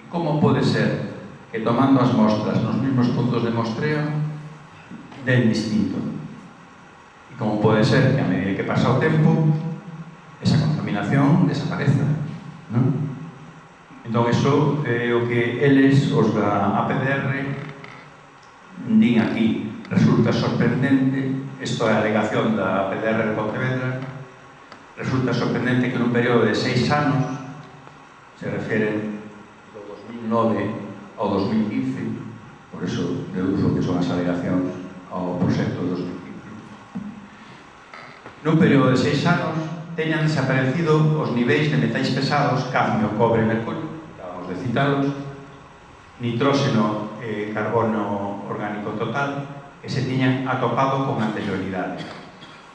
[SPEAKER 2] E como pode ser que tomando as mostras nos mesmos puntos de mostreo den distinto? E como pode ser que a medida que pasa o tempo esa contaminación desapareza, non? Entón, iso é o que eles, os da APDR, din aquí. Resulta sorprendente, isto é a alegación da APDR de Pontevedra, resulta sorprendente que nun período de 6 anos, se refieren do 2009 ao 2015, por iso deduzo que son as alegacións ao proxecto de 2015, nun período de 6 anos teñan desaparecido os niveis de metais pesados, cadmio, cobre e mercurio, de citalos, nitróxeno e carbono orgánico total, que se tiñan atopado con anterioridade.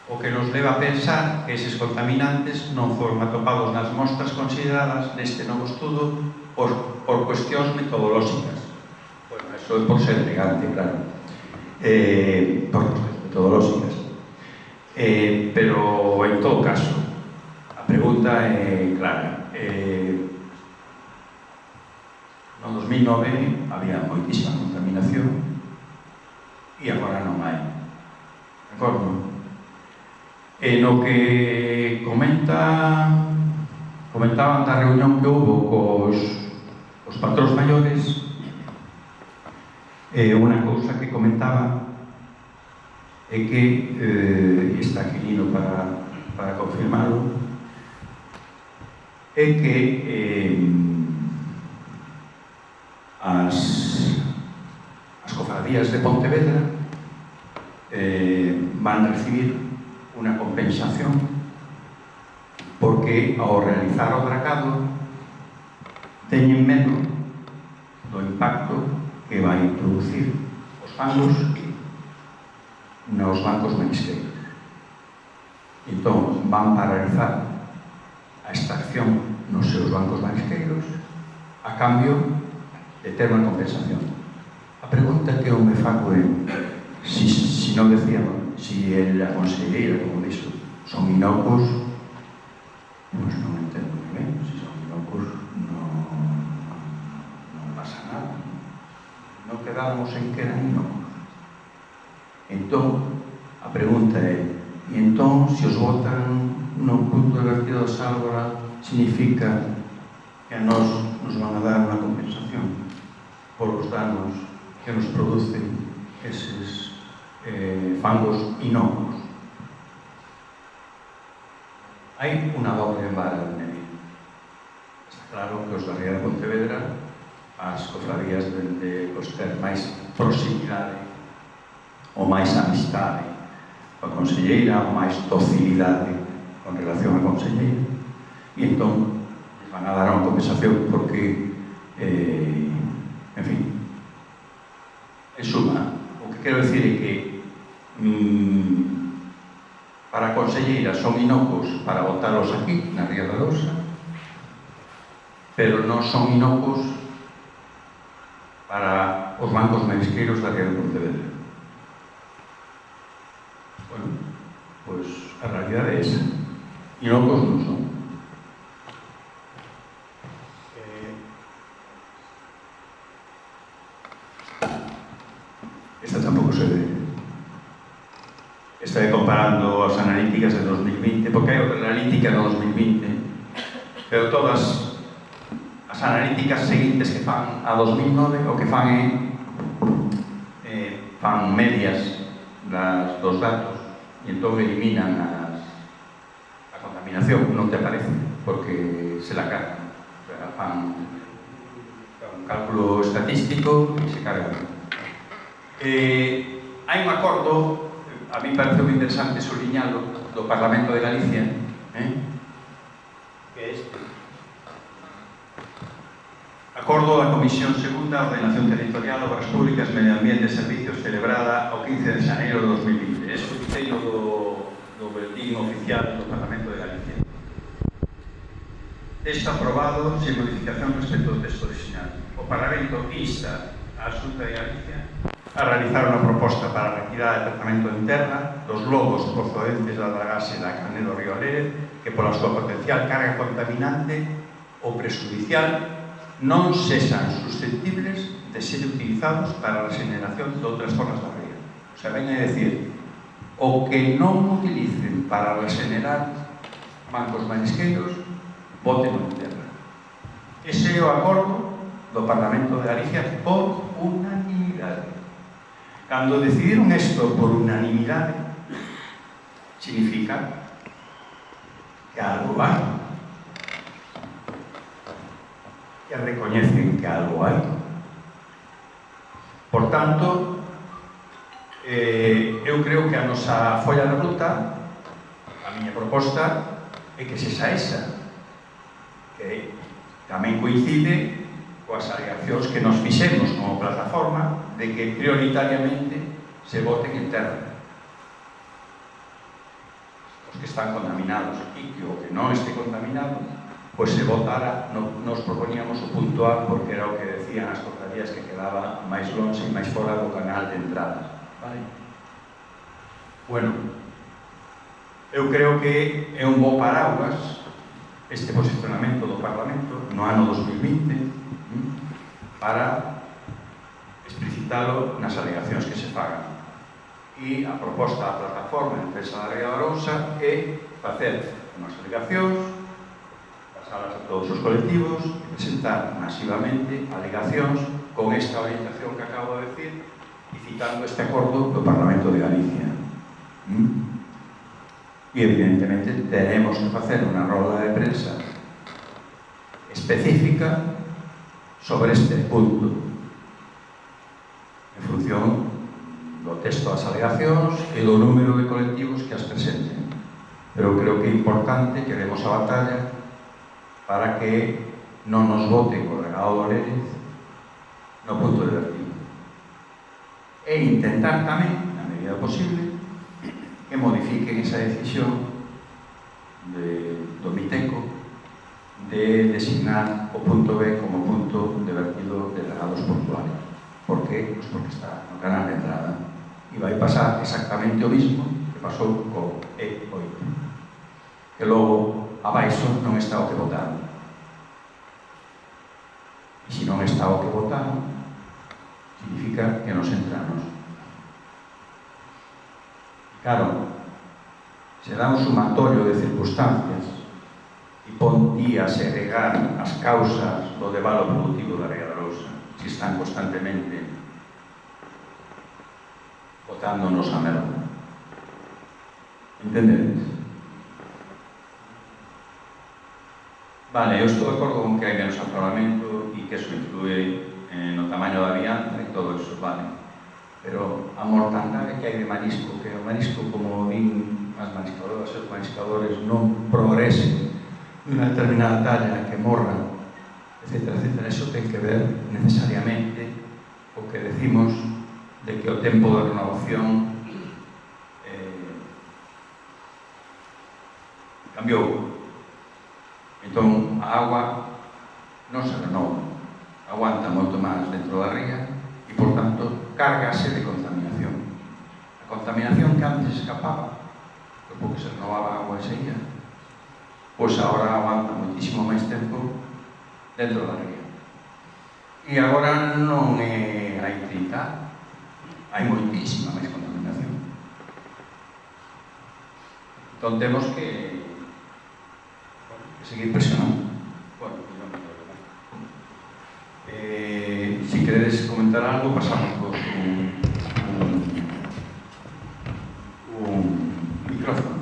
[SPEAKER 2] O que nos leva a pensar que eses contaminantes non foron atopados nas mostras consideradas neste novo estudo por cuestións metodolóxicas. Bueno, eso é por ser elegante, claro. Por cuestións metodolóxicas. Pero, en todo caso, a pregunta é clara. No 2009 había moitísima contaminación e agora non hai. De acordo? E no que comentaban da reunión que houve cos patróns maiores, unha cousa que comentaba é que, e está aquí Nino para confirmarlo, é que as cofradías de Pontevedra van a recibir unha compensación porque ao realizar o dragado teñen medo do impacto que vai producir os fangos nos bancos marisqueiros. Entón van paralizar a extracción nos seus bancos marisqueiros a cambio de ter unha compensación. A pregunta que eu me fago é si non decíamos, si a conselleira, como dixo, son inocuos, pois non entendo moi ben. Si son inocuos non pasa nada, non quedamos en que eran inocuos. Entón, a pregunta é, e entón, se os botan no punto de vertido de Sálvora, significa que a nós nos van a dar unha compensación por os danos que nos producen eses fangos inocuos. Hai unha doble vara de medir. Está claro que os da Ría de Pontevedra, as cofradías de os ter máis proximidade ou máis amistade coa conselleira ou máis docilidade con relación á conselleira, e entón les van a dar unha compensación porque en fin, en suma, o que quero dicir é que para a conselleira son inocuos para botalos aquí, na Ría da Arousa, pero non son inocuos para os bancos marisqueiros da Ría de Pontevedra. Bueno, pois a realidade é esa. Inocuos non son. Esta tampouco se ve. Estaré comparando as analíticas de 2020, porque hai outra analítica no 2020, pero todas as analíticas seguintes que fan a 2009 o que fan é fan medias dos datos e entón eliminan a contaminación, non te aparece porque se la cargan, o sea, fan un cálculo estatístico e se cargan. Hai un acordo, a mí parece moi interesante subliñalo, do Parlamento de Galicia, que é este. Acordo da Comisión Segunda, Ordenación Territorial, Obras Públicas, Medio Ambiente e Servicios, celebrada o 15 de xaneiro de 2020. É o dicteiro do boletín oficial do Parlamento de Galicia. Texto aprobado sin modificación respecto ao texto original. O Parlamento insta a Xunta de Galicia a realizar unha proposta para a retirada de tratamento en terra dos lobos procedentes da dragase da Canne do Río Lérez que pola súa potencial carga contaminante ou prexudicial non sexan susceptibles de ser utilizados para a regeneración de outras zonas da ría. O sea, ven a decir, o que non utilicen para regenerar bancos marisqueiros, boten en terra. Ese é o acordo do Parlamento de Galicia por unanimidade. Cando decidiron isto por unanimidade, significa que algo hai. Que recoñecen que algo hai. Por tanto, eu creo que a nosa folla de ruta, a miña proposta, é que sexa esa, que tamén coincide coas alegacións que nos fixemos como plataforma de que prioritariamente se voten en terra os que están contaminados e que o que non este contaminado pois se votara, nos proponíamos o punto A porque era o que decían as cofradías que quedaba máis longe e máis fora do canal de entrada. Vale? Bueno, eu creo que é un bo paraugas este posicionamento do Parlamento no ano 2020 para explicitalo nas alegacións que se fagan. E a proposta da plataforma Empresa da Ría da Arousa é facer unhas alegacións, pasalas a todos os colectivos e presentar masivamente alegacións con esta orientación que acabo de decir e citando este acordo do Parlamento de Galicia. E evidentemente teremos que facer unha roda de prensa específica sobre este punto en función do texto das alegacións e do número de colectivos que as presenten. Pero creo que é importante que demos a batalla para que non nos voten o regado do Lérez no punto de vertido. E intentar tamén, na medida posible, que modifiquen esa decisión do Miteco de designar o punto B como punto de vertido de regados portuarios. Por qué? Pues porque está no canal de entrada. E vai pasar exactamente o mismo que pasou co E8. Que logo, abaixo, non está o que votaron. E se non está o que votaron, significa que nos entramos. Claro, se dá un sumatorio de circunstancias e pon ti a segregar as causas do debalo productivo da Ría da Arousa, se están constantemente botándonos a merda. Entendedes? Vale, eu estou de acordo con que hai menos afloramento e que eso influe no tamaño da vianda e todo eso, vale. Pero a mortandade que hai de marisco, que o marisco, como din as mariscadoras e os mariscadores, non progrese nunha determinada talla, que morra, etcétera, etcétera, eso ten que ver necesariamente o que decimos de que o tempo de renovación cambiou. Entón, a agua non se renova, aguanta moito máis dentro da ría e, por tanto, cárgase de contaminación. A contaminación que antes escapaba, porque se renovaba a agua e seguía, pois agora aguanta moitísimo máis tempo dentro da ría. E agora non é hai 30, hai moitísima máis contaminación. Entón temos que seguir presionando. Bueno, si queredes comentar algo, pasamos por un micrófono.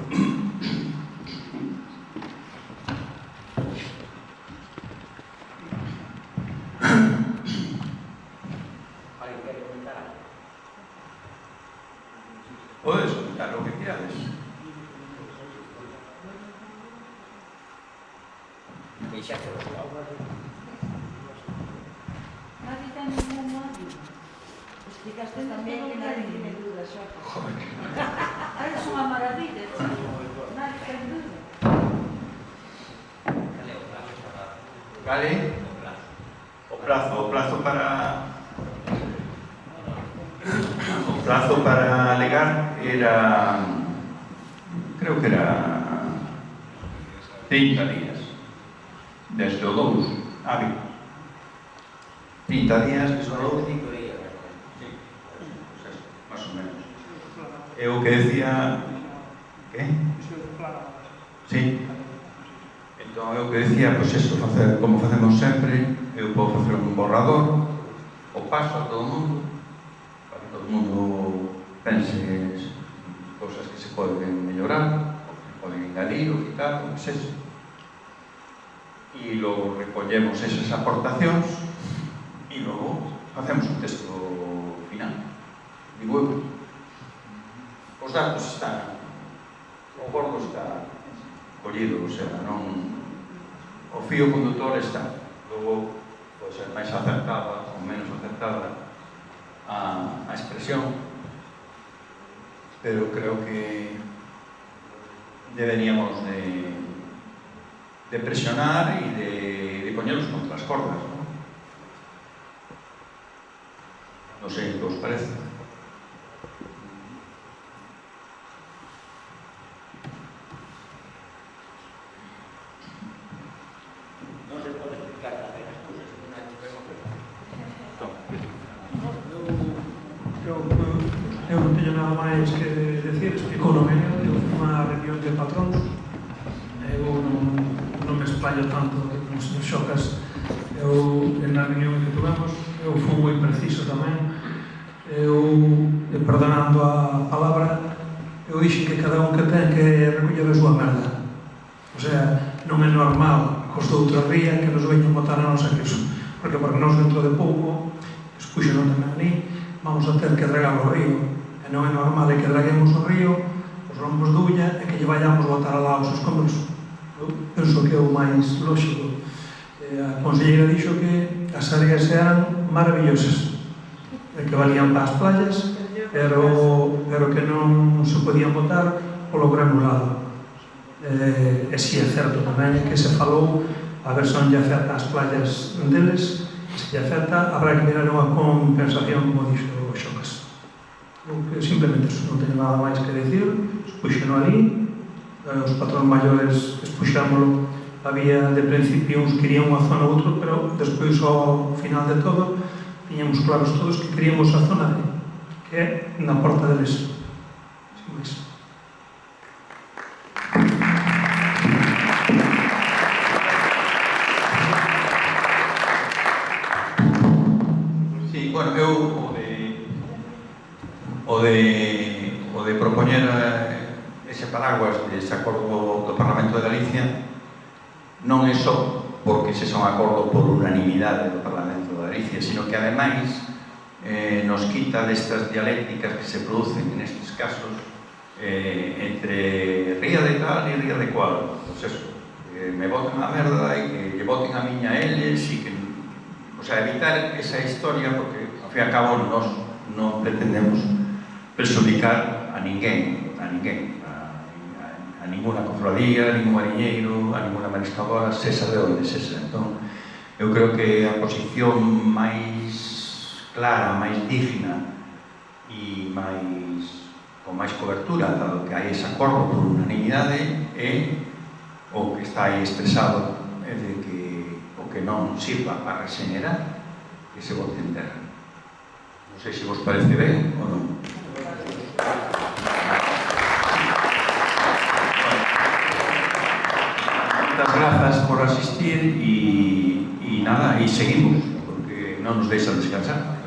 [SPEAKER 3] ¿Alguien quiere comentar algo?
[SPEAKER 2] Podes comentar lo que quieras.
[SPEAKER 4] Nadie ten ningún móvil. Explicaste tamén que nadie tiene dudas, Xoca. Eres unha maravilla, chico. Nadie ten dudas.
[SPEAKER 2] Vale? O plazo para alegar era, creo que era 30 días. Desde o 2, hábil. 30 días, que son 5 días. Sí, pues eso, más o menos. É o que decía... Que? Sí. Entón, é o que decía, pois eso, facer como facemos sempre. Eu podo facer un borrador, o paso a todo o mundo, para que todo o mundo pense cousas que se poden mellorar, que poden engadir ou quitar, ou que sexa. E logo recollemos esas aportacións e logo facemos un texto final. Digo eu, os datos están, o bordo está collido, o sea, non, o fío conductor está. Logo pode ser máis acertada ou menos acertada a expresión, pero creo que deberíamos de presionar e de poñerlos contra as cordas, non? Non sei que os parece.
[SPEAKER 3] Non se pode explicar nada de las cosas, non hai problema.
[SPEAKER 1] Eu non teño nada máis que decir, explicou no medio, eu fui unha reunión de patróns, eu non me explayo tanto nos Xocas, eu na reunión que tuvemos, eu fui moi preciso tamén, eu, perdonando a palabra, eu dixen que cada un que ten que recoller a súa merda, o sea, non é normal cos de outra ría que nos veñan botar a nosa queso, porque nós dentro de pouco, escuxeron tamén ali, vamos a ter que dragar o río, e non é normal que draguemos o río, os lombos de ulla, e que lle vayamos botar alá os escombros. Eu penso que é o máis lógico. A conselleira dixo que as áreas eran maravillosas, e que valían para as playas, pero que non se podían botar polo granulado. E si é certo tamén que se falou a ver se non lle afecta as playas deles, se lle afecta, habrá que mirar unha compensación, como dixo Xocas. Simplemente non teño nada máis que dicir, expuxeno ali, os patrón maiores expuxámoslo, había de principio uns querían unha zona ou outro, pero despois ao final de todo tiñamos claros todos que queríamos a zona D, que é na porta deles. Sin máis.
[SPEAKER 2] Sí, bueno, eu o de ese acordo do Parlamento de Galicia non é só porque se son acordo por unanimidade do Parlamento de Galicia, sino que ademais nos quita destas dialécticas que se producen nestes casos entre ría de tal e ría de cual. Pois eso, me botan a merda e que lle boten a miña a eles e que, o sea, evitar esa historia, porque ao fin e ao cabo nós non pretendemos perxudicar a ninguén, a ninguna cofradía, a ningún mariñeiro, a ninguna mariscadora, sexa de onde sexa. Entón, eu creo que a posición máis clara, máis digna e con máis cobertura, dado que hai ese acordo por unanimidade, é o que está aí expresado, é de que o que non sirva para regenerar, que se bote en terra. Non sei se vos parece ben ou non. Moitas grazas por asistir e nada, e seguimos, porque non nos deixan descansar.